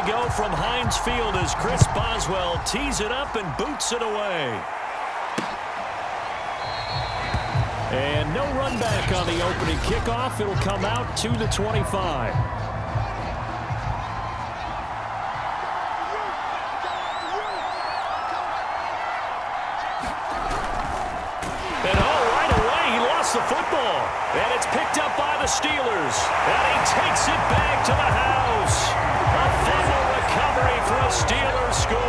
to go from Heinz Field as Chris Boswell tees it up and boots it away. And no run back on the opening kickoff. It'll come out to the 25. And right away he lost the football. And it's picked up by the Steelers. And he takes it back to the house. A fumble recovery for a Steelers score.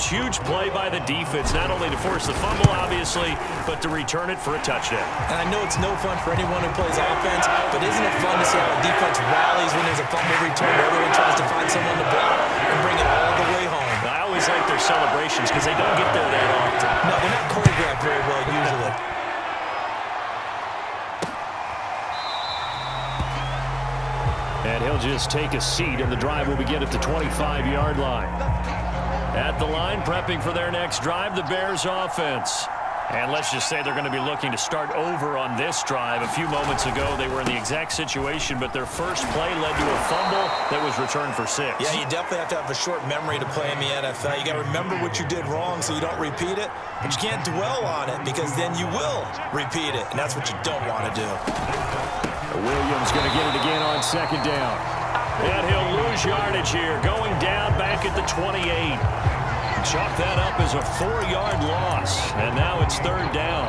Huge play by the defense, not only to force the fumble, obviously, but to return it for a touchdown. And I know it's no fun for anyone who plays offense, but isn't it fun to see how a defense rallies when there's a fumble return? Everyone tries to find someone to block and bring it all the way home. I always like their celebrations because they don't get there that often. No, they're not choreographed very well usually. And he'll just take a seat, and the drive will begin at the 25-yard line. At the line, prepping for their next drive, the Bears offense. And let's just say they're going to be looking to start over on this drive. A few moments ago, they were in the exact situation, but their first play led to a fumble that was returned for 6. Yeah, you definitely have to have a short memory to play in the NFL. You got to remember what you did wrong so you don't repeat it, but you can't dwell on it because then you will repeat it, and that's what you don't want to do. Williams going to get it again on second down. And he'll lose yardage here, going down back at the 28. Chalk that up as a 4-yard loss, and now it's third down.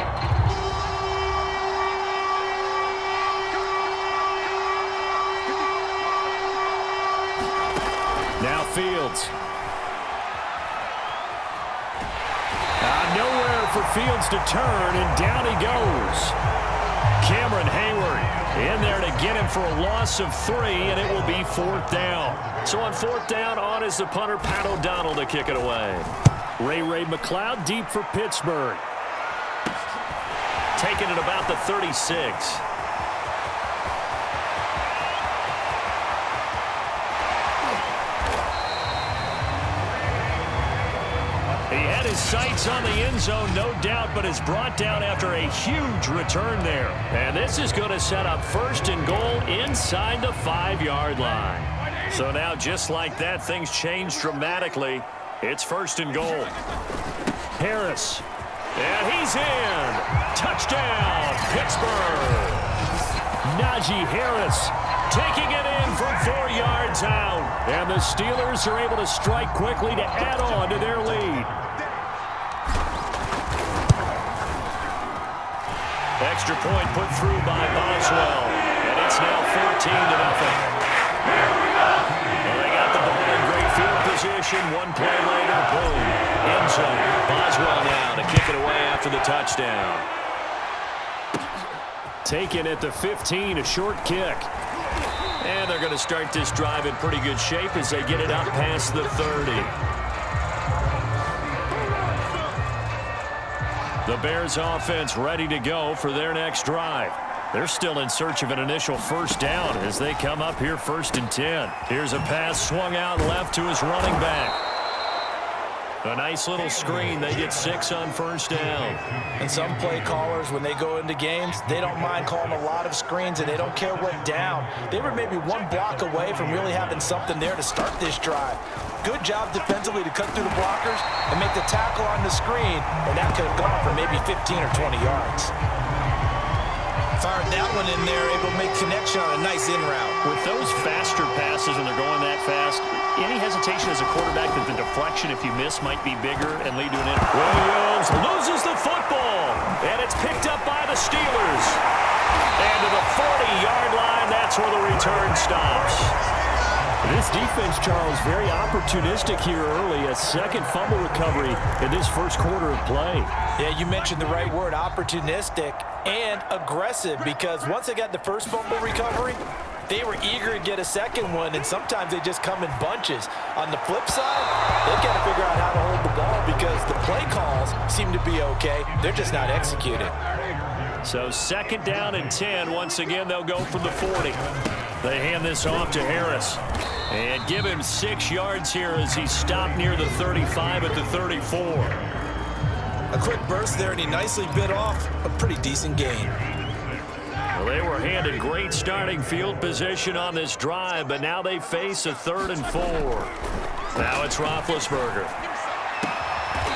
Now Fields. Nowhere for Fields to turn, and down he goes. Cameron Hayward in there to get him for a loss of 3, and it will be fourth down. So on fourth down, on is the punter, Pat O'Donnell, to kick it away. Ray McLeod deep for Pittsburgh. Taking it about the 36. He had his sights on the end zone, no doubt, but is brought down after a huge return there. And this is going to set up first and goal inside the 5-yard line. So now, just like that, things change dramatically. It's first and goal. Harris. And he's in. Touchdown, Pittsburgh. Najee Harris taking it in from 4 yards out. And the Steelers are able to strike quickly to add on to their lead. Extra point put through by Boswell. And it's now 14-0. Well, they got the ball in great field position. One play later, boom, end zone. Boswell now to kick it away after the touchdown. Taken at the 15, a short kick. And they're going to start this drive in pretty good shape as they get it up past the 30. The Bears offense ready to go for their next drive. They're still in search of an initial first down as they come up here first and 10. Here's a pass swung out left to his running back. A nice little screen. They get 6 on first down. And some play callers, when they go into games, they don't mind calling a lot of screens, and they don't care what down. They were maybe one block away from really having something there to start this drive. Good job defensively to cut through the blockers and make the tackle on the screen, and that could have gone for maybe 15 or 20 yards. Fired that one in there, able to make connection on a nice in route. With those faster passes and they're going that fast, any hesitation as a quarterback that the deflection, if you miss, might be bigger and lead to an injury. Williams loses the football, and it's picked up by the Steelers. And to the 40-yard line, that's where the return stops. This defense, Charles, very opportunistic here early. A second fumble recovery in this first quarter of play. Yeah, you mentioned the right word, opportunistic and aggressive, because once they got the first fumble recovery, they were eager to get a second one, and sometimes they just come in bunches. On the flip side, they've got to figure out how to hold the ball because the play calls seem to be okay. They're just not executing. So second down and 10. Once again, they'll go from the 40. They hand this off to Harris and give him 6 yards here as he stopped near the 35 at the 34. A quick burst there, and he nicely bit off a pretty decent gain. Well, they were handed great starting field position on this drive, but now they face a 3rd and 4. Now it's Roethlisberger.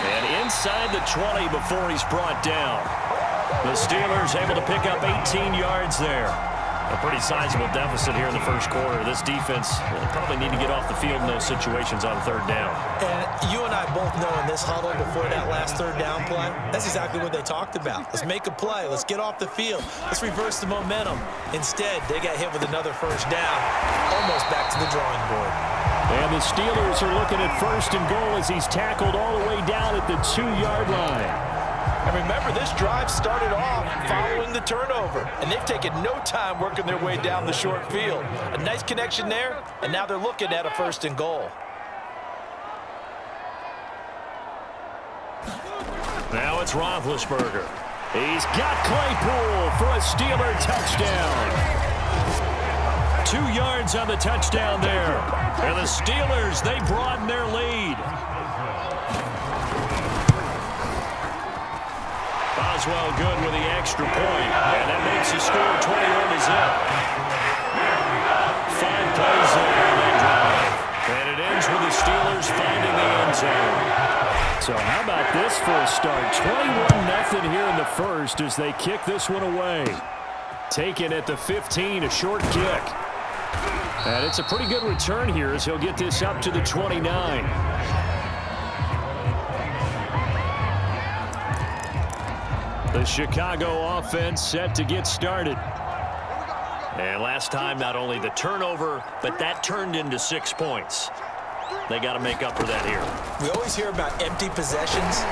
And inside the 20 before he's brought down. The Steelers able to pick up 18 yards there. A pretty sizable deficit here in the first quarter. This defense will probably need to get off the field in those situations on 3rd down. And you and I both know in this huddle before that last 3rd down play, that's exactly what they talked about. Let's make a play. Let's get off the field. Let's reverse the momentum. Instead, they got hit with another 1st down, almost back to the drawing board. And the Steelers are looking at 1st and goal as he's tackled all the way down at the 2-yard line. And remember, this drive started off following the turnover, and they've taken no time working their way down the short field. A nice connection there, and now they're looking at a 1st and goal. Now it's Roethlisberger. He's got Claypool for a Steeler touchdown. 2 yards on the touchdown there. And the Steelers, they broaden their lead. Boswell good with the extra point, and that makes the score 21-0. 5 plays there on that drive, and it ends with the Steelers finding the end zone. So how about this for a start? 21-0 here in the first as they kick this one away. Taken at the 15, a short kick. And it's a pretty good return here as he'll get this up to the 29. The Chicago offense set to get started. And last time, not only the turnover, but that turned into 6 points. They got to make up for that here. We always hear about empty possessions,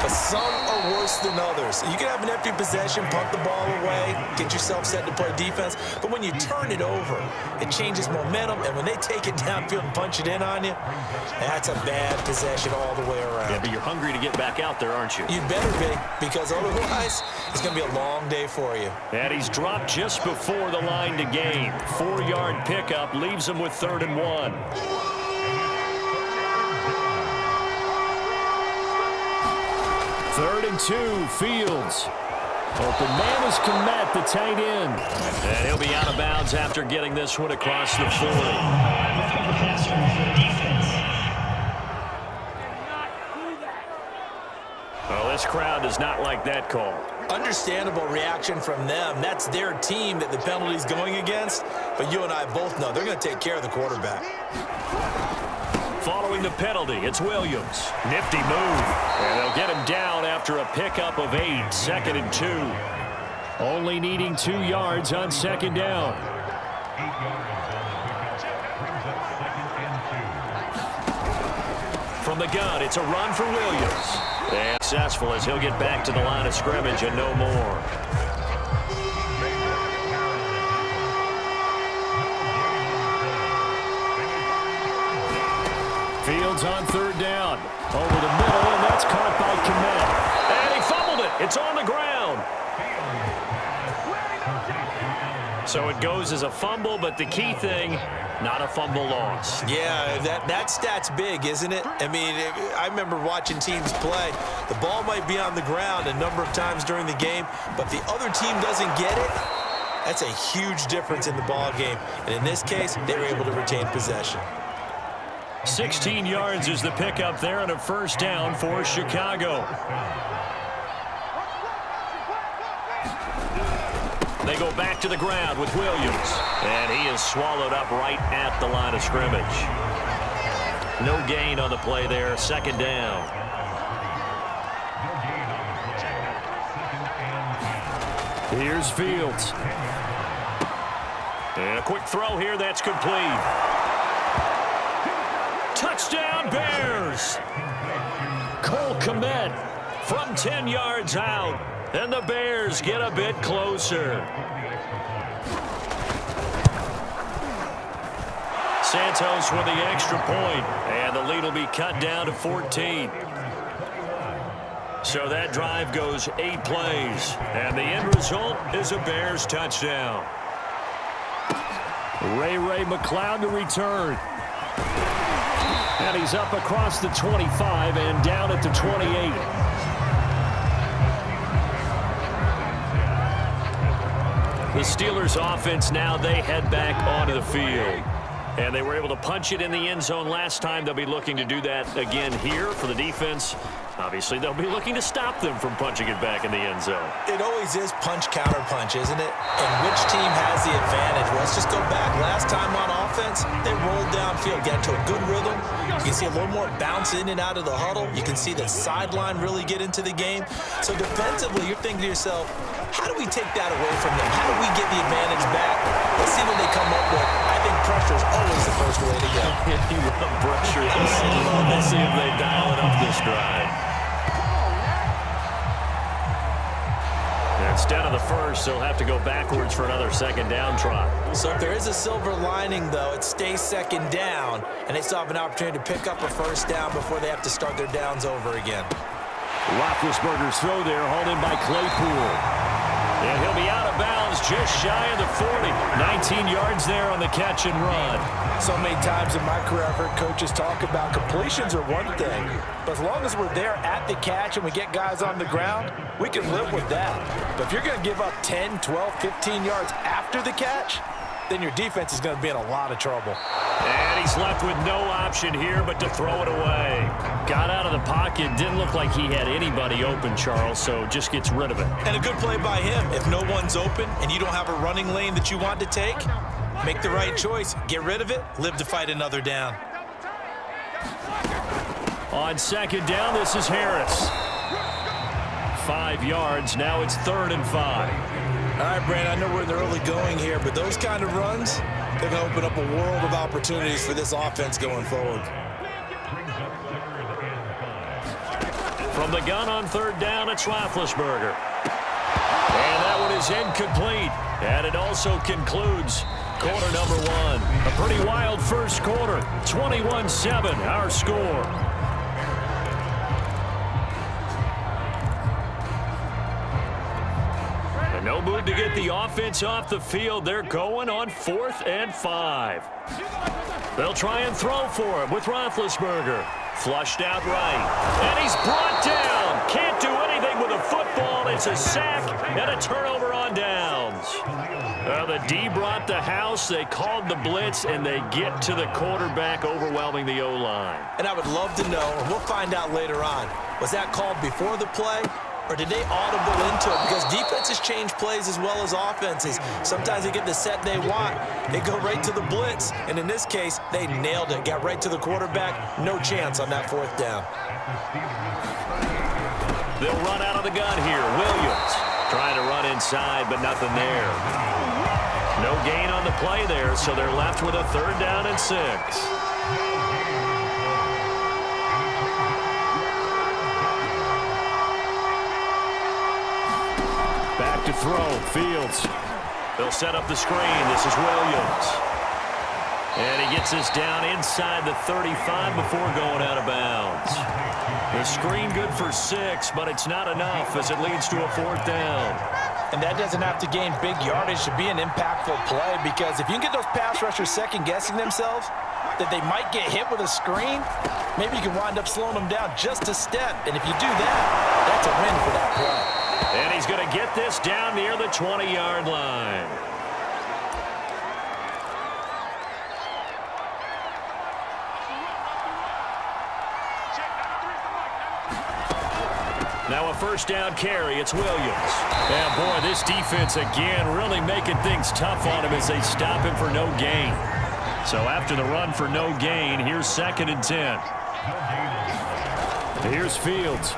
but some are worse than others. You can have an empty possession, punt the ball away, get yourself set to play defense, but when you turn it over, it changes momentum, and when they take it downfield and punch it in on you, that's a bad possession all the way around. Yeah, but you're hungry to get back out there, aren't you? You better be, because otherwise, it's going to be a long day for you. And he's dropped just before the line to gain. 4-yard pickup leaves him with 3rd and 1. 3rd and 2, Fields. Open man is Komet, the tight end. And he'll be out of bounds after getting this one across the 40. Well, this crowd does not like that call. Understandable reaction from them. That's their team that the penalty's going against. But you and I both know they're going to take care of the quarterback. Following the penalty, it's Williams. Nifty move. And they'll get him down after a pickup of 8, 2nd and 2. Only needing 2 yards on 2nd down. From the gun, it's a run for Williams. And successful as he'll get back to the line of scrimmage and no more. Fields on 3rd down. Over the middle, and that's caught by Komet. And he fumbled it. It's on the ground. So it goes as a fumble, but the key thing, not a fumble loss. Yeah, that stat's big, isn't it? I mean, I remember watching teams play. The ball might be on the ground a number of times during the game, but the other team doesn't get it. That's a huge difference in the ball game. And in this case, they were able to retain possession. 16 yards is the pickup there and a 1st down for Chicago. They go back to the ground with Williams. And he is swallowed up right at the line of scrimmage. No gain on the play there. 2nd down. Here's Fields. And a quick throw here. That's complete. Touchdown, Bears! Cole Komet from 10 yards out, and the Bears get a bit closer. Santos with the extra point, and the lead will be cut down to 14. So that drive goes 8 plays, and the end result is a Bears touchdown. Ray McLeod to return. And he's up across the 25 and down at the 28. The Steelers offense now, they head back onto the field. And they were able to punch it in the end zone last time. They'll be looking to do that again here for the defense. Obviously, they'll be looking to stop them from punching it back in the end zone. It always is punch-counter-punch, isn't it? And which team has the advantage? Well, let's just go back. Last time on offense, they rolled downfield, got into a good rhythm. You can see a little more bounce in and out of the huddle. You can see the sideline really get into the game. So defensively, you're thinking to yourself, how do we take that away from them? How do we get the advantage back? Let's see what they come up with. I think pressure is always the first way to go. You love pressure. Let's see if they dial it up this drive. Instead of the first, they'll have to go backwards for another second down try. So if there is a silver lining, though, it stays second down, and they still have an opportunity to pick up a first down before they have to start their downs over again. Roethlisberger's throw there, hauled in by Claypool. And he'll be out of bounds just shy of the 40. 19 yards there on the catch and run. So many times in my career, I've heard coaches talk about completions are one thing, but as long as we're there at the catch and we get guys on the ground, we can live with that. But if you're going to give up 10, 12, 15 yards after the catch, then your defense is going to be in a lot of trouble. And he's left with no option here but to throw it away. Got out of the pocket. Didn't look like he had anybody open, Charles, so just gets rid of it. And a good play by him. If no one's open and you don't have a running lane that you want to take, make the right choice. Get rid of it. Live to fight another down. On second down, this is Harris. 5 yards. Now it's 3rd and 5. All right, Brandon, I know we're in the early going here, but those kind of runs, they're going to open up a world of opportunities for this offense going forward. From the gun on 3rd down, it's Roethlisberger. And that one is incomplete. And it also concludes quarter number 1. A pretty wild first quarter. 21-7, our score. No move to get the offense off the field. They're going on 4th and 5. They'll try and throw for it with Roethlisberger. Flushed out right. And he's brought down. Can't do anything with a football. It's a sack and a turnover on downs. The D brought the house. They called the blitz, and they get to the quarterback, overwhelming the O-line. And I would love to know, and we'll find out later on, was that called before the play? Or did they audible into it? Because defenses change plays as well as offenses. Sometimes they get the set they want. They go right to the blitz. And in this case, they nailed it. Got right to the quarterback. No chance on that 4th down. They'll run out of the gun here. Williams trying to run inside, but nothing there. No gain on the play there, so they're left with a 3rd down and 6. To throw, Fields. They'll set up the screen. This is Williams. And he gets this down inside the 35 before going out of bounds. The screen good for 6, but it's not enough as it leads to a 4th down. And that doesn't have to gain big yardage to be an impactful play, because if you can get those pass rushers second-guessing themselves, that they might get hit with a screen, maybe you can wind up slowing them down just a step. And if you do that, that's a win for that play. And he's going to get this down near the 20-yard line. Now a 1st down carry. It's Williams. And boy, this defense again really making things tough on him as they stop him for no gain. So after the run for no gain, here's 2nd and 10. Here's Fields.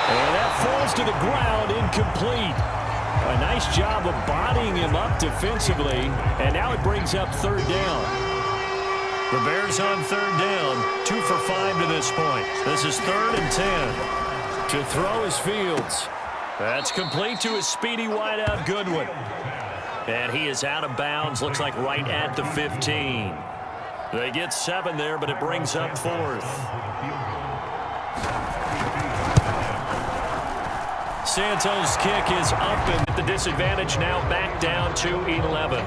And that falls to the ground, incomplete. A nice job of bodying him up defensively, and now it brings up 3rd down. The Bears on 3rd down, 2 for 5 to this point. This is 3rd and 10. To throw is Fields. That's complete to his speedy wideout Goodwin. And he is out of bounds, looks like right at the 15. They get 7 there, but it brings up 4th. Santos' kick is up, and at the disadvantage now back down to 11.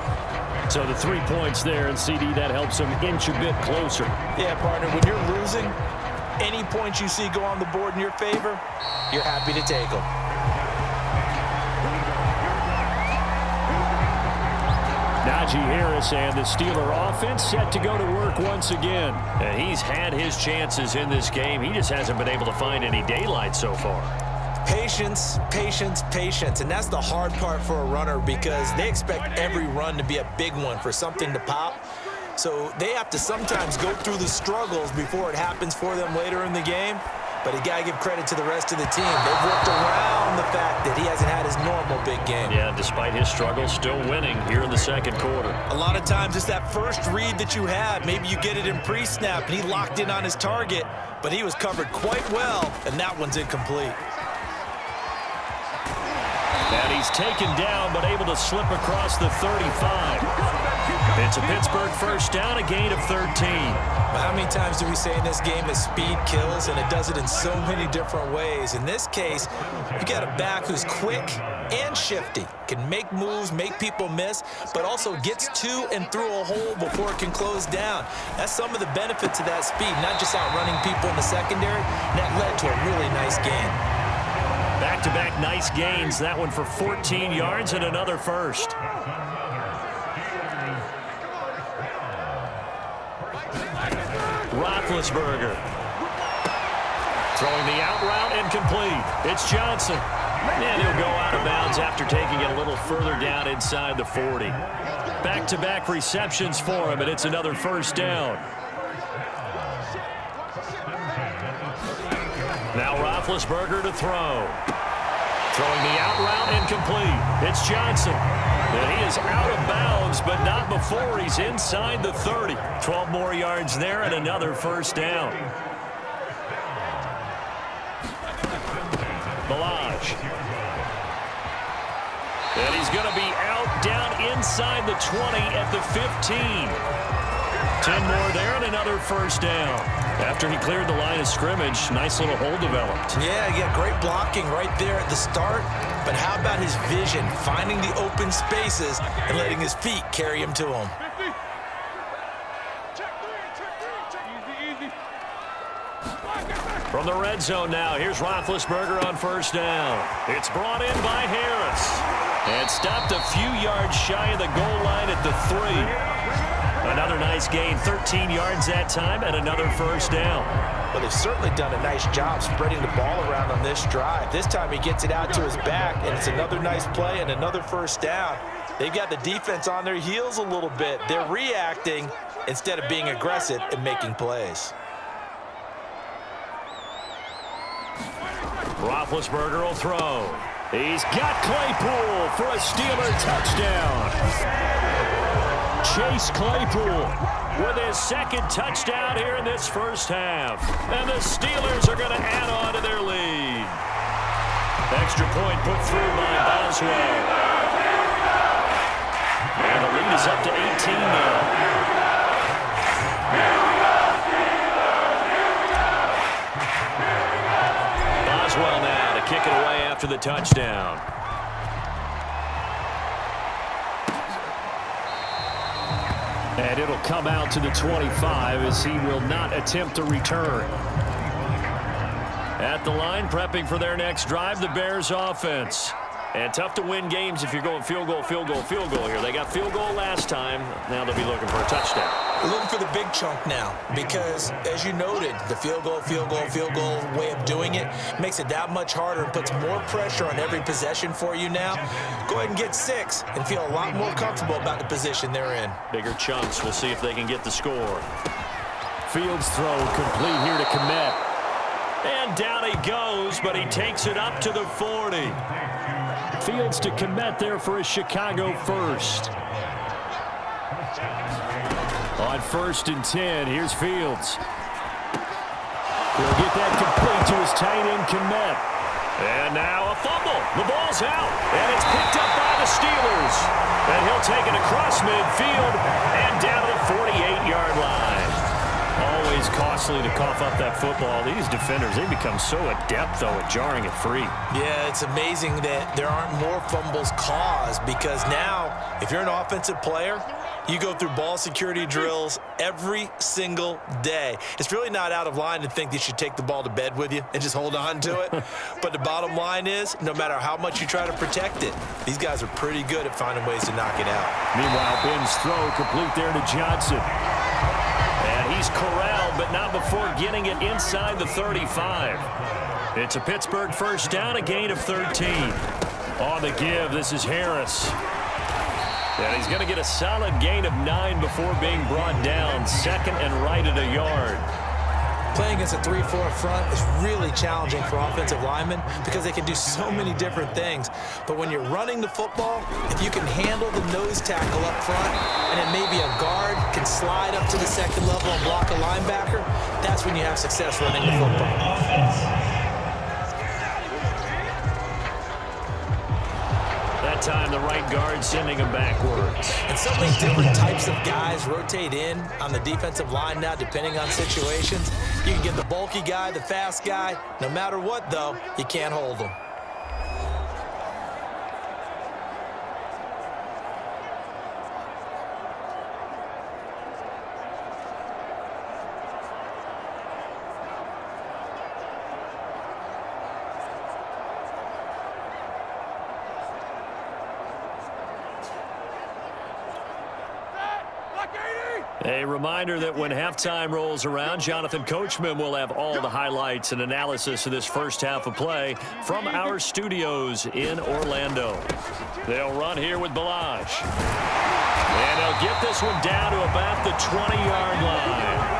So the 3 points there, and CD, that helps him inch a bit closer. Yeah, partner, when you're losing, any points you see go on the board in your favor, you're happy to take them. Najee Harris, and the Steeler offense set to go to work once again. And he's had his chances in this game. He just hasn't been able to find any daylight so far. Patience, patience, patience. And that's the hard part for a runner because they expect every run to be a big one for something to pop. So they have to sometimes go through the struggles before it happens for them later in the game. But you got to give credit to the rest of the team. They've worked around the fact that he hasn't had his normal big game. Yeah, despite his struggles, still winning here in the second quarter. A lot of times it's that first read that you have. Maybe you get it in pre-snap, and he locked in on his target, but he was covered quite well, and that one's incomplete. And he's taken down, but able to slip across the 35. It's a Pittsburgh first down, a gain of 13. How many times do we say in this game that speed kills, and it does it in so many different ways? In this case, you got a back who's quick and shifty, can make moves, make people miss, but also gets to and through a hole before it can close down. That's some of the benefits of that speed, not just outrunning people in the secondary. That led to a really nice game. Back-to-back nice gains. That one for 14 yards and another first. Roethlisberger. Throwing the out route and complete. It's Johnson. And he'll go out of bounds after taking it a little further down inside the 40. Back-to-back receptions for him, and it's another first down. Now Roethlisberger to throw. Throwing the out route and complete. It's Johnson. And he is out of bounds, but not before he's inside the 30. 12 more yards there and another first down. Balaj. And he's going to be out down inside the 20 at the 15. 10 more there and another first down. After he cleared the line of scrimmage, nice little hole developed. Yeah, he got great blocking right there at the start. But how about his vision, finding the open spaces and letting his feet carry him to him? From the red zone now, here's Roethlisberger on first down. It's brought in by Harris. And stopped a few yards shy of the goal line at the 3. Another nice gain, 13 yards that time, and another first down. Well, they've certainly done a nice job spreading the ball around on this drive. This time he gets it out to his back, and it's another nice play and another first down. They've got the defense on their heels a little bit. They're reacting instead of being aggressive and making plays. Roethlisberger will throw. He's got Claypool for a Steeler touchdown. Chase Claypool with his second touchdown here in this first half. And the Steelers are going to add on to their lead. Extra point put through by Boswell. And the lead is up to 18 now. Boswell now to kick it away after the touchdown. And it'll come out to the 25 as he will not attempt to return. At the line, prepping for their next drive, the Bears offense. And tough to win games if you're going field goal, field goal, field goal here. They got field goal last time. Now they'll be looking for a touchdown. We're looking for the big chunk now because, as you noted, the field goal way of doing it makes it that much harder and puts more pressure on every possession for you now. Go ahead and get 6 and feel a lot more comfortable about the position they're in. Bigger chunks. We'll see if they can get the score. Fields throw complete here to Kmet. And down he goes, but he takes it up to the 40. Fields to Kmet there for a Chicago first. On 1st and 10, here's Fields. He'll get that complete to his tight end, Kmet. And now a fumble. The ball's out, and it's picked up by the Steelers. And he'll take it across midfield and down to the 48-yard line. Always costly to cough up that football. These defenders, they become so adept, though, at jarring it free. Yeah, it's amazing that there aren't more fumbles caused because now, if you're an offensive player, You go through ball security drills every single day. It's really not out of line to think you should take the ball to bed with you and just hold on to it. But the bottom line is, no matter how much you try to protect it, these guys are pretty good at finding ways to knock it out. Meanwhile, Ben's throw complete there to Johnson. And he's corralled, but not before getting it inside the 35. It's a Pittsburgh first down, a gain of 13. On the give, this is Harris. And he's going to get a solid gain of 9 before being brought down. Second and right at a yard. Playing against a 3-4 front is really challenging for offensive linemen because they can do so many different things. But when you're running the football, if you can handle the nose tackle up front and then maybe a guard can slide up to the second level and block a linebacker, that's when you have success running the football. That time the right guard sending him backwards. And so many different types of guys rotate in on the defensive line now depending on situations. You can get the bulky guy, the fast guy. No matter what, though, you can't hold them. A reminder that when halftime rolls around, Jonathan Coachman will have all the highlights and analysis of this first half of play from our studios in Orlando. They'll run here with Balaj. And they'll get this one down to about the 20-yard line.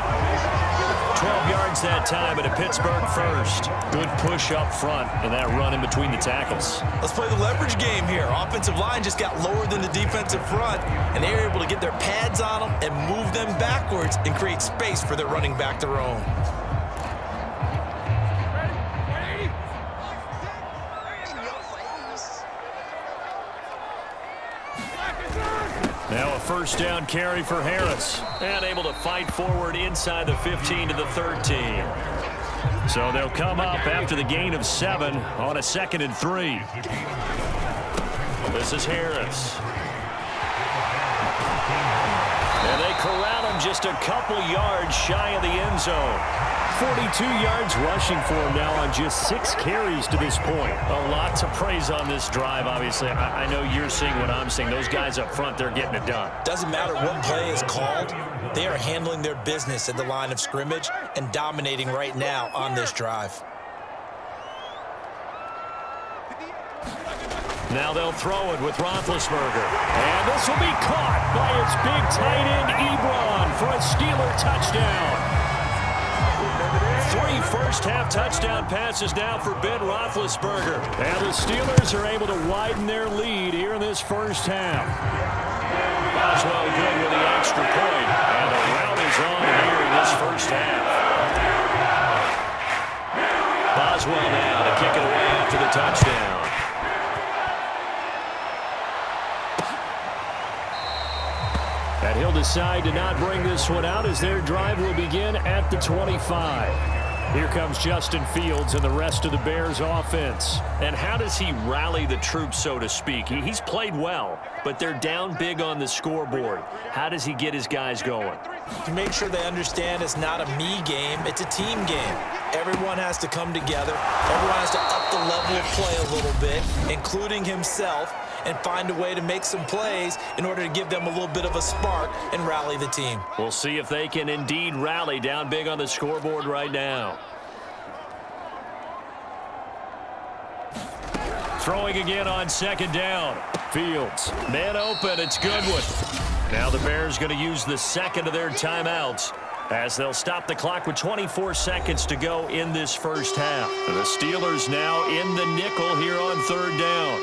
12 yards that time, and a Pittsburgh first. Good push up front and that run in between the tackles. Let's play the leverage game here. Offensive line just got lower than the defensive front, and they were able to get their pads on them and move them backwards and create space for their running back to roam. Now a first down carry for Harris. And able to fight forward inside the 15 to the 13. So they'll come up after the gain of 7 on a 2nd and 3. This is Harris. And they corral him just a couple yards shy of the end zone. 42 yards rushing for him now on just 6 carries to this point. A lot to praise on this drive, obviously. I know you're seeing what I'm seeing. Those guys up front, they're getting it done. Doesn't matter what play is called. They are handling their business at the line of scrimmage and dominating right now on this drive. Now they'll throw it with Roethlisberger. And this will be caught by its big tight end, Ebron, for a Steeler touchdown. 3 first-half touchdown passes now for Ben Roethlisberger. And the Steelers are able to widen their lead here in this first half. Boswell good with the extra point. And the rout is on here in this first half. Boswell now to kick it away after the touchdown. And he'll decide to not bring this one out as their drive will begin at the 25. Here comes Justin Fields and the rest of the Bears offense. And how does he rally the troops, so to speak? He's played well, but they're down big on the scoreboard. How does he get his guys going? To make sure they understand it's not a me game, it's a team game. Everyone has to come together. Everyone has to up the level of play a little bit, including himself, and find a way to make some plays in order to give them a little bit of a spark and rally the team. We'll see if they can indeed rally down big on the scoreboard right now. Throwing again on 2nd down. Fields, man open, it's Goodwin. Now the Bears going to use the 2nd of their timeouts as they'll stop the clock with 24 seconds to go in this first half. The Steelers now in the nickel here on 3rd down.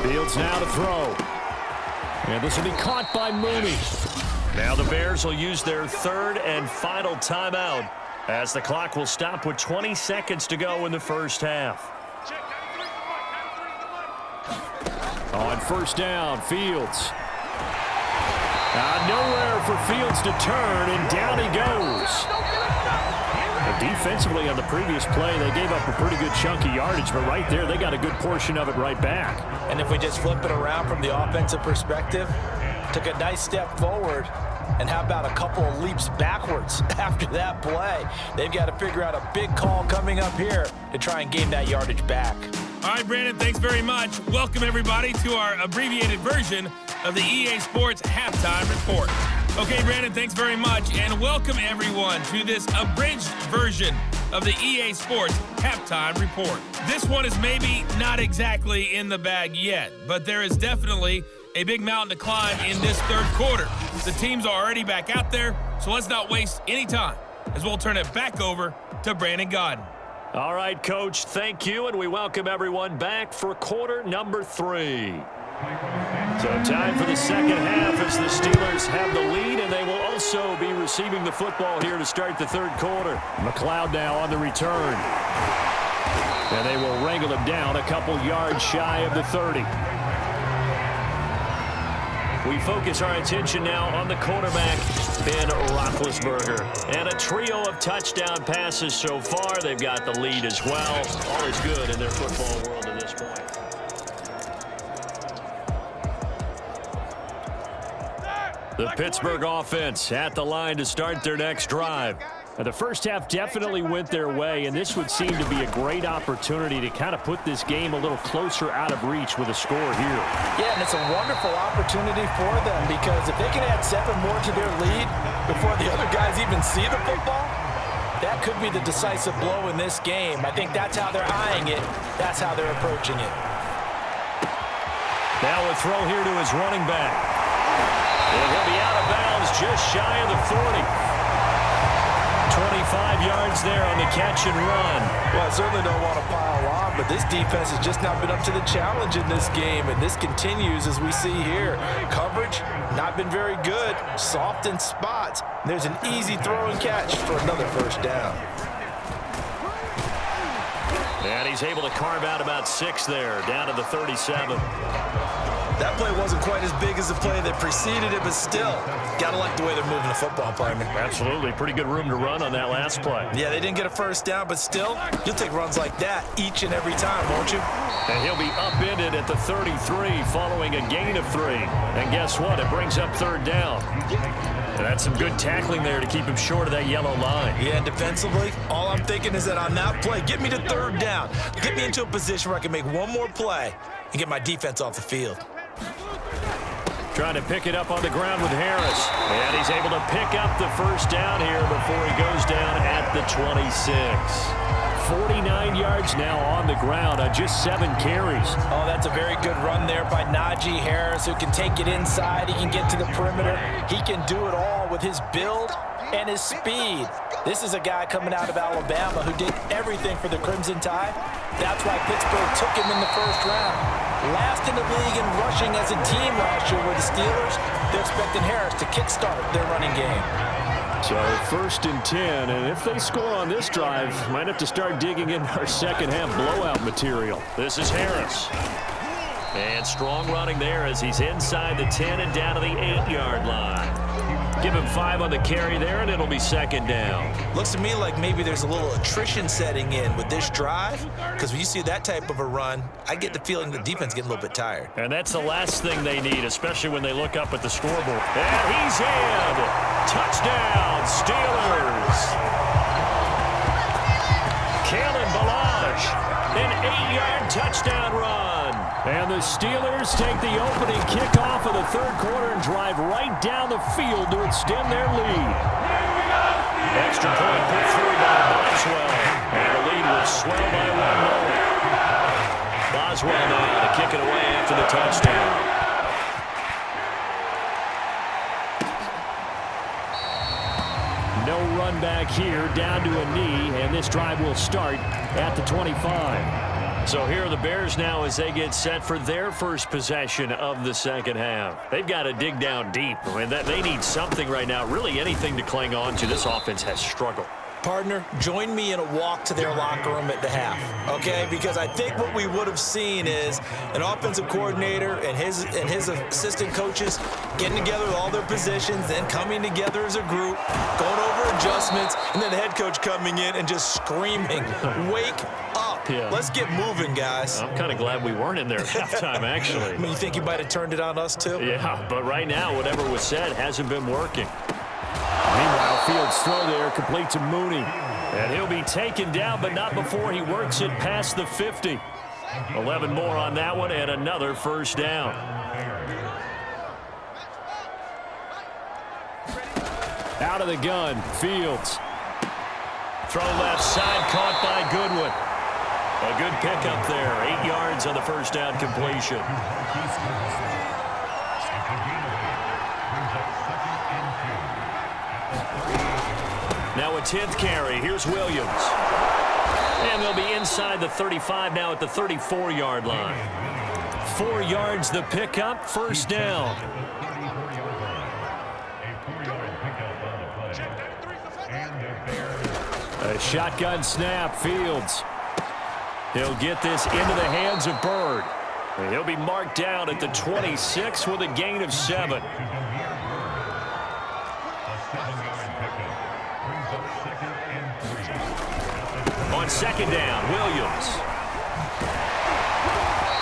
Fields now to throw. And this will be caught by Mooney. Now the Bears will use their 3rd and final timeout as the clock will stop with 20 seconds to go in the first half. On 1st down, Fields. Nowhere for Fields to turn, and down he goes. Defensively on the previous play, they gave up a pretty good chunk of yardage, but right there, they got a good portion of it right back. And if we just flip it around from the offensive perspective, took a nice step forward, and how about a couple of leaps backwards after that play? They've got to figure out a big call coming up here to try and gain that yardage back. All right, Brandon, thanks very much. Welcome, everybody, to our abbreviated version of the EA Sports Halftime Report. Okay, Brandon, thanks very much, and welcome, everyone, to this abridged version of the EA Sports Halftime Report. This one is maybe not exactly in the bag yet, but there is definitely a big mountain to climb in this third quarter. The teams are already back out there, so let's not waste any time as we'll turn it back over to Brandon Godden. All right, Coach, thank you, and we welcome everyone back for quarter number 3. So time for the second half as the Steelers have the lead, and they will also be receiving the football here to start the third quarter. McLeod now on the return. And they will wrangle him down a couple yards shy of the 30. We focus our attention now on the quarterback, Ben Roethlisberger. And a trio of touchdown passes so far. They've got the lead as well. All is good in their football world at this point. The Pittsburgh offense at the line to start their next drive. Now, the first half definitely went their way, and this would seem to be a great opportunity to kind of put this game a little closer out of reach with a score here. Yeah, and it's a wonderful opportunity for them because if they can add 7 more to their lead before the other guys even see the football, that could be the decisive blow in this game. I think that's how they're eyeing it. That's how they're approaching it. Now a throw here to his running back. And he'll be out of bounds just shy of the 40. 25 yards there on the catch and run. Well, I certainly don't want to pile on, but this defense has just not been up to the challenge in this game, and this continues as we see here. Coverage, not been very good. Soft in spots. There's an easy throw and catch for another first down. And he's able to carve out about 6 there, down to the 37. That play wasn't quite as big as the play that preceded it, but still, gotta like the way they're moving the football, partner. Absolutely. Pretty good room to run on that last play. Yeah, they didn't get a first down, but still, you'll take runs like that each and every time, won't you? And he'll be upended at the 33 following a gain of 3. And guess what? It brings up third down. And that's some good tackling there to keep him short of that yellow line. Yeah, and defensively, all I'm thinking is that on that play, get me to third down. Get me into a position where I can make one more play and get my defense off the field. Trying to pick it up on the ground with Harris. And he's able to pick up the first down here before he goes down at the 26. 49 yards now on the ground on just 7 carries. Oh, that's a very good run there by Najee Harris, who can take it inside. He can get to the perimeter. He can do it all with his build and his speed. This is a guy coming out of Alabama who did everything for the Crimson Tide. That's why Pittsburgh took him in the first round. Last in the league in rushing as a team last year were the Steelers. They're expecting Harris to kickstart their running game. So 1st and 10, and if they score on this drive, might have to start digging in our second half blowout material. This is Harris. And strong running there as he's inside the 10 and down to the 8-yard line. Give him 5 on the carry there, and it'll be second down. Looks to me like maybe there's a little attrition setting in with this drive, because when you see that type of a run, I get the feeling the defense getting a little bit tired. And that's the last thing they need, especially when they look up at the scoreboard. And he's in. Touchdown, Steelers. Kalen Ballage, an 8-yard touchdown run. And the Steelers take the opening kickoff of the third quarter and drive right down the field to extend their lead. Extra point put through by Boswell. And the lead will swell by 1 more. Boswell now to kick it away after the touchdown. No run back here, down to a knee, and this drive will start at the 25. So here are the Bears now as they get set for their first possession of the second half. They've got to dig down deep. I mean, they need something right now, really anything to cling on to. This offense has struggled. Partner, join me in a walk to their locker room at the half, okay? Because I think what we would have seen is an offensive coordinator and his assistant coaches getting together with all their positions, then coming together as a group, going over adjustments, and then the head coach coming in and just screaming, "Wake up. Yeah. Let's get moving, guys." I'm kind of glad we weren't in there at halftime, actually. I mean, you think you might have turned it on us, too? Yeah, but right now, whatever was said hasn't been working. Meanwhile, Fields' throw there complete to Mooney. And he'll be taken down, but not before he works it past the 50. 11 more on that one and another first down. Out of the gun, Fields. Throw left side, caught by Goodwin. A good pickup there, 8 yards on the first down completion. Now a 10th carry. Here's Williams. And they'll be inside the 35 now at the 34-yard line. 4 yards the pickup, first down. A shotgun snap, Fields. He'll get this into the hands of Bird. And he'll be marked down at the 26 with a gain of 7. On second down, Williams.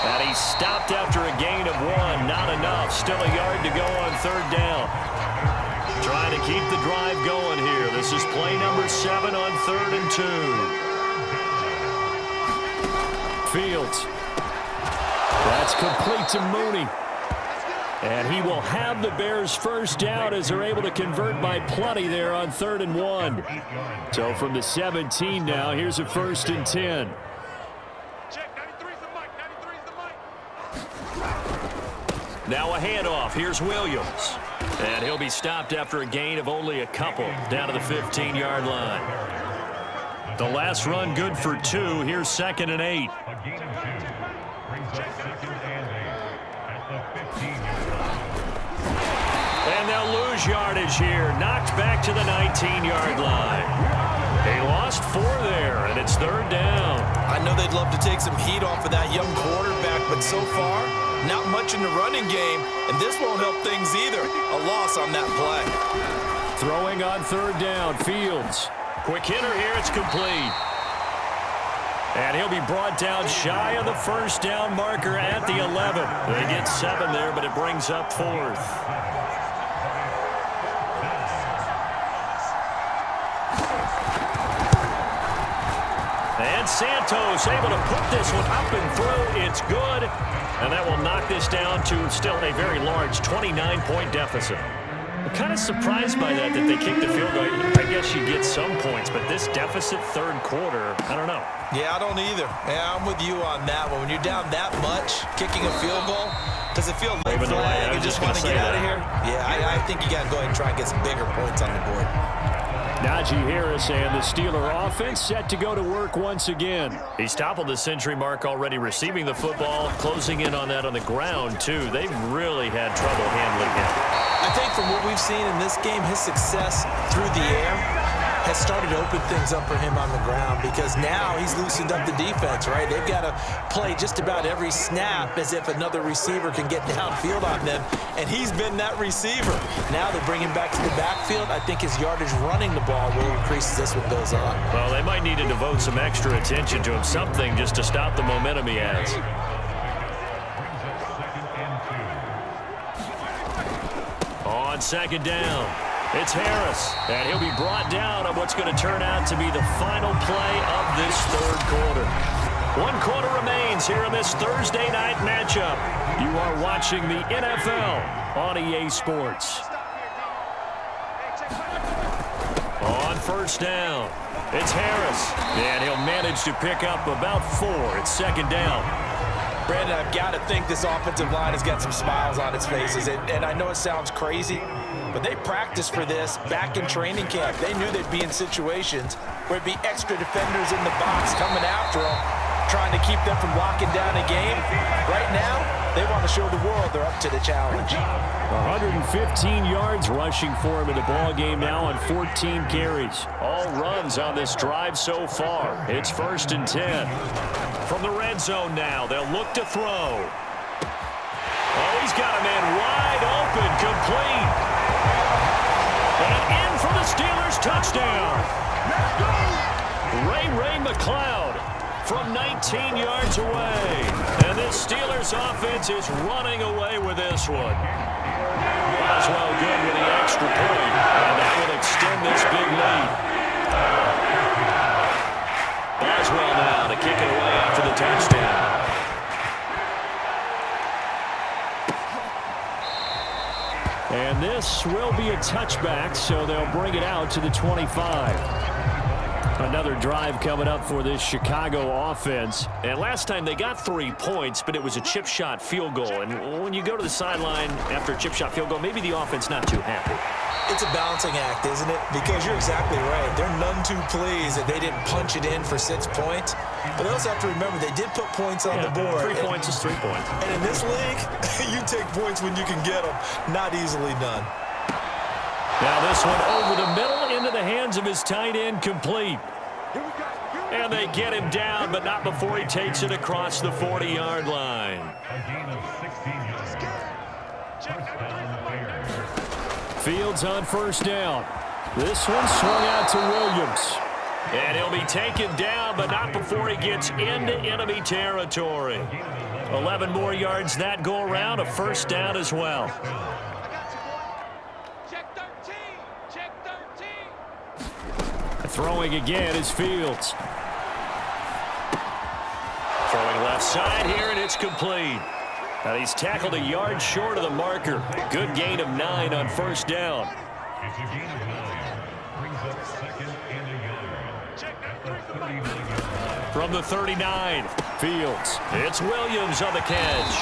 And he's stopped after a gain of 1. Not enough. Still a yard to go on third down. Trying to keep the drive going here. This is play number 7 on 3rd and 2. Fields. That's complete to Mooney. And he will have the Bears first down as they're able to convert by plenty there on 3rd and 1. So from the 17 now, here's a 1st and 10. Now a handoff. Here's Williams. And he'll be stopped after a gain of only a couple down to the 15-yard line. The last run good for 2. Here's 2nd and 8. And they'll lose yardage here. Knocked back to the 19-yard line. They lost 4 there, and it's 3rd down. I know they'd love to take some heat off of that young quarterback, but so far, not much in the running game, and this won't help things either. A loss on that play. Throwing on 3rd down, Fields. Quick hitter here, it's complete. And he'll be brought down shy of the first down marker at the 11. They get 7 there, but it brings up 4th. And Santos able to put this one up and through. It's good. And that will knock this down to still a very large 29-point deficit. I'm kind of surprised by that they kicked the field goal. I guess you get some points, but this deficit 3rd quarter, I don't know. Yeah, I don't either. Yeah, I'm with you on that one. When you're down that much, kicking a field goal, does it feel like flag and just want to get out of here? Yeah, I think you got to go ahead and try and get some bigger points on the board. Najee Harris and the Steeler offense set to go to work once again. He's toppled the century mark already receiving the football, closing in on that on the ground, too. They've really had trouble handling him. I think from what we've seen in this game, his success through the air has started to open things up for him on the ground because now he's loosened up the defense, right? They've got to play just about every snap as if another receiver can get downfield on them, and he's been that receiver. Now they bring him back to the backfield. I think his yardage running the ball will increase as this one goes on. Well, they might need to devote some extra attention to him, something just to stop the momentum he has. On second down, it's Harris, and he'll be brought down on what's going to turn out to be the final play of this 3rd quarter. 1 quarter remains here in this Thursday night matchup. You are watching the NFL on EA Sports. On first down, it's Harris, and he'll manage to pick up about 4. It's 2nd down. Brandon, I've got to think this offensive line has got some smiles on its faces. And I know it sounds crazy, but they practiced for this back in training camp. They knew they'd be in situations where it'd be extra defenders in the box coming after them, trying to keep them from locking down a game. Right now, They want to show the world they're up to the challenge. 115 yards rushing for him in the ball game now on 14 carries. All runs on this drive so far. It's 1st and 10. From the red zone now, they'll look to throw. Oh, he's got a man wide open, complete. And in for the Steelers touchdown. Ray McLeod from 19 yards away. And this Steelers offense is running away with this one. Boswell good with the extra point, and that will extend this big lead. Boswell now to kick it away after the touchdown. And this will be a touchback, so they'll bring it out to the 25. Another drive coming up for this Chicago offense. And last time they got 3 points, but it was a chip shot field goal. And when you go to the sideline after a chip shot field goal, maybe the offense not too happy. It's a balancing act, isn't it? Because you're exactly right. They're none too pleased that they didn't punch it in for 6 points. But they also have to remember they did put points on the board. 3 points is 3 points. And in this league, you take points when you can get them. Not easily done. Now this one over the middle into the hands of his tight end, complete. And they get him down, but not before he takes it across the 40-yard line. Fields on 1st down. This one swung out to Williams. And he'll be taken down, but not before he gets into enemy territory. 11 more yards that go around, a 1st down as well. Throwing again is Fields. Throwing left side here, and it's complete. Now he's tackled a yard short of the marker. Good gain of 9 on 1st down. From the 39, Fields. It's Williams on the catch.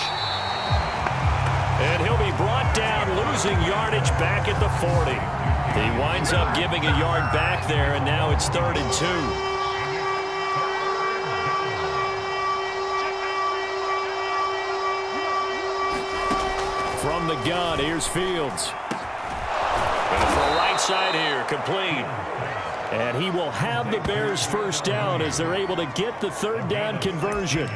And he'll be brought down, losing yardage back at the 40. He winds up giving a yard back there, and now it's 3rd and 2. From the gun, here's Fields. Going to throw right side here, complete. And he will have the Bears' 1st down as they're able to get the 3rd down conversion.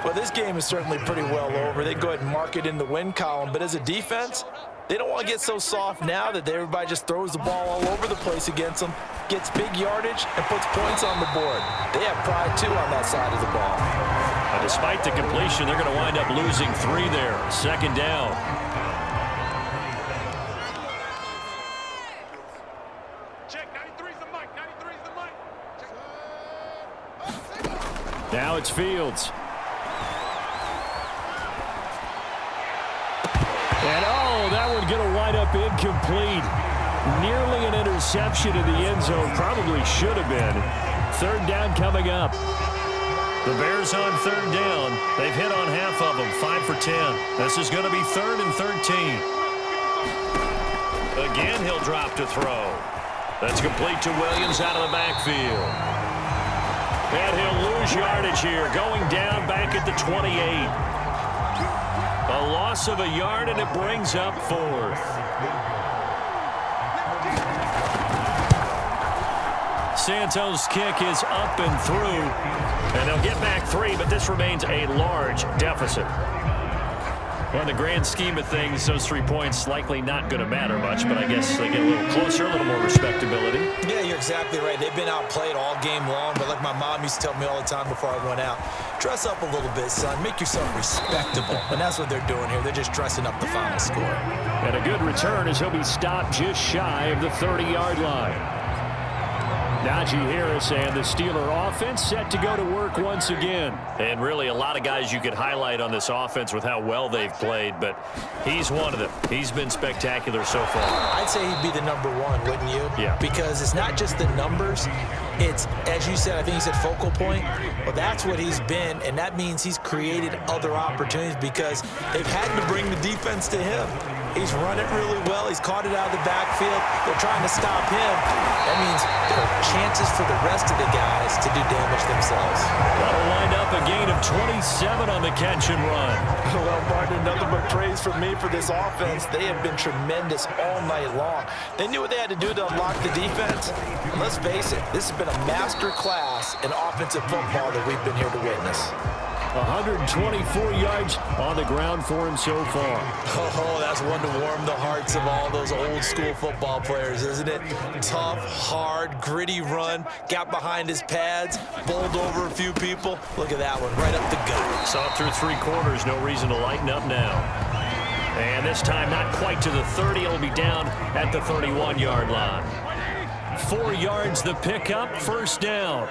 Well, this game is certainly pretty well over. They go ahead and mark it in the win column, but as a defense, they don't want to get so soft now that everybody just throws the ball all over the place against them, gets big yardage, and puts points on the board. They have pride, too, on that side of the ball. Despite the completion, they're going to wind up losing 3 there. 2nd down. Check, 93's the mic, 93's the mic. Now it's Fields. And that one going to wind up incomplete. Nearly an interception in the end zone. Probably should have been. 3rd down coming up. The Bears on 3rd down. They've hit on half of them. 5 for 10. This is going to be 3rd and 13. Again, he'll drop to throw. That's complete to Williams out of the backfield. And he'll lose yardage here. Going down back at the 28. A loss of a yard, and it brings up 4th. Santos' kick is up and through, and they'll get back 3, but this remains a large deficit. Well, in the grand scheme of things, those 3 points likely not going to matter much, but I guess they get a little closer, a little more respectability. Yeah, you're exactly right. They've been outplayed all game long, but like my mom used to tell me all the time before I went out, dress up a little bit, son. Make yourself respectable. And that's what they're doing here. They're just dressing up the final score. And a good return as he'll be stopped just shy of the 30-yard line. Najee Harris and the Steeler offense set to go to work once again. And really a lot of guys you could highlight on this offense with how well they've played, but he's one of them. He's been spectacular so far. I'd say he'd be the #1, wouldn't you? Yeah. Because it's not just the numbers. It's, as you said, I think you said focal point. Well, that's what he's been, and that means he's created other opportunities because they've had to bring the defense to him. He's run it really well. He's caught it out of the backfield. They're trying to stop him. That means there are chances for the rest of the guys to do damage themselves. That'll wind up a gain of 27 on the catch and run. Well, partner, nothing but praise from me for this offense. They have been tremendous all night long. They knew what they had to do to unlock the defense. And let's face it, this has been a master class in offensive football that we've been here to witness. 124 yards on the ground for him so far. Oh, that's one to warm the hearts of all those old school football players, isn't it? Tough, hard, gritty run, got behind his pads, bowled over a few people. Look at that one, right up the gut. Saw through 3 quarters, no reason to lighten up now. And this time not quite to the 30, it'll be down at the 31-yard line. 4 yards the pickup, first down.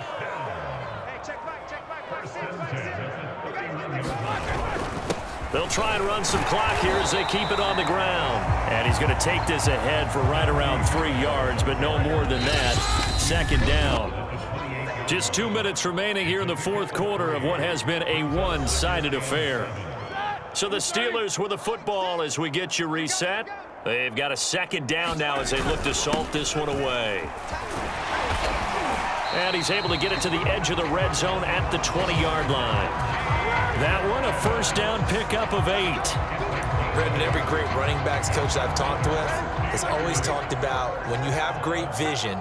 They'll try and run some clock here as they keep it on the ground. And he's going to take this ahead for right around 3 yards, but no more than that. Second down. Just 2 minutes remaining here in the fourth quarter of what has been a one-sided affair. So the Steelers with the football as we get you reset. They've got a second down now as they look to salt this one away. And he's able to get it to the edge of the red zone at the 20-yard line. That one, a first down pickup of 8. Brendan, every great running backs coach I've talked with has always talked about when you have great vision,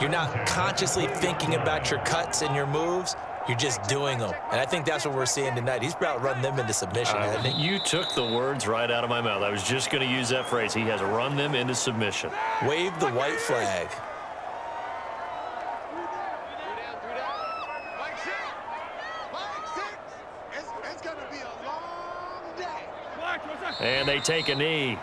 you're not consciously thinking about your cuts and your moves, you're just doing them. And I think that's what we're seeing tonight. He's about running them into submission, hasn't he? You took the words right out of my mouth. I was just going to use that phrase. He has run them into submission. Wave the white flag. And they take a knee.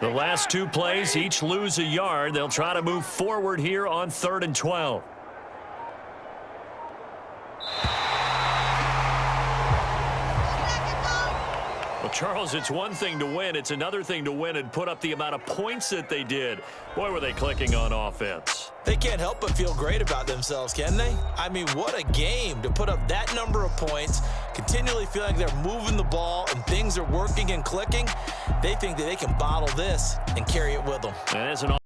The last 2 plays, each lose a yard. They'll try to move forward here on 3rd and 12. Well, Charles, it's one thing to win. It's another thing to win and put up the amount of points that they did. Boy, were they clicking on offense. They can't help but feel great about themselves, can they? I mean, what a game to put up that number of points, continually feel like they're moving the ball and things are working and clicking. They think that they can bottle this and carry it with them. And as an